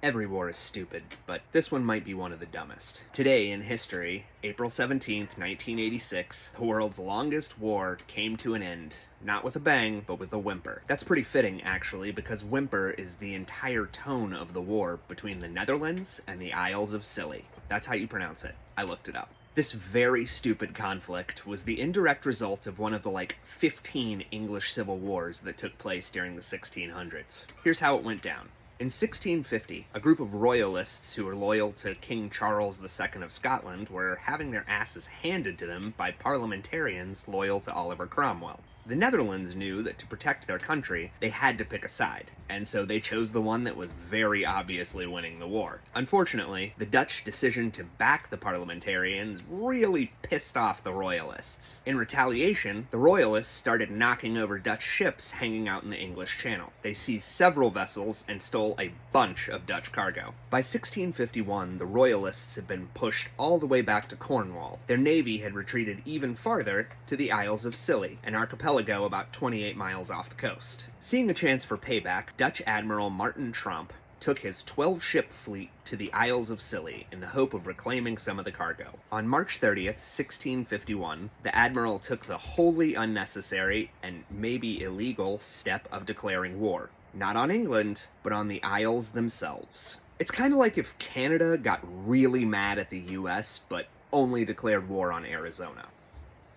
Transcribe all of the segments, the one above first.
Every war is stupid, but this one might be one of the dumbest. Today in history, April 17th, 1986, the world's longest war came to an end. Not with a bang, but with a whimper. That's pretty fitting, actually, because whimper is the entire tone of the war between the Netherlands and the Isles of Scilly. That's how you pronounce it. I looked it up. This very stupid conflict was the indirect result of one of the 15 English civil wars that took place during the 1600s. Here's how it went down. In 1650, a group of royalists who were loyal to King Charles II of Scotland were having their asses handed to them by parliamentarians loyal to Oliver Cromwell. The Netherlands knew that to protect their country, they had to pick a side, and so they chose the one that was very obviously winning the war. Unfortunately, the Dutch decision to back the parliamentarians really pissed off the royalists. In retaliation, the royalists started knocking over Dutch ships hanging out in the English Channel. They seized several vessels and stole a bunch of Dutch cargo. By 1651, the royalists had been pushed all the way back to Cornwall. Their navy had retreated even farther to the Isles of Scilly, an archipelago about 28 miles off the coast. Seeing a chance for payback, Dutch Admiral Martin Tromp took his 12-ship fleet to the Isles of Scilly in the hope of reclaiming some of the cargo. On March 30th, 1651, the admiral took the wholly unnecessary and maybe illegal step of declaring war. Not on England, but on the Isles themselves. It's kind of like if Canada got really mad at the US, but only declared war on Arizona.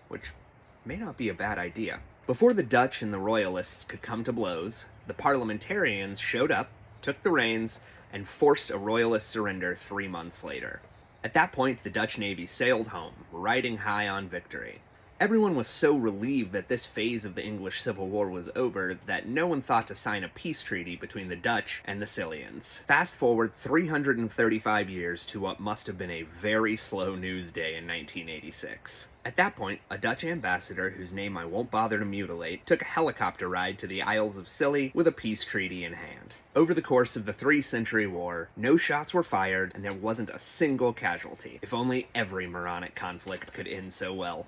Which may not be a bad idea. Before the Dutch and the royalists could come to blows, the parliamentarians showed up, took the reins, and forced a royalist surrender 3 months later. At that point, the Dutch Navy sailed home, riding high on victory. Everyone was so relieved that this phase of the English Civil War was over that no one thought to sign a peace treaty between the Dutch and the Scillians. Fast forward 335 years to what must have been a very slow news day in 1986. At that point, a Dutch ambassador, whose name I won't bother to mutilate, took a helicopter ride to the Isles of Scilly with a peace treaty in hand. Over the course of the 3-century war, no shots were fired and there wasn't a single casualty. If only every moronic conflict could end so well.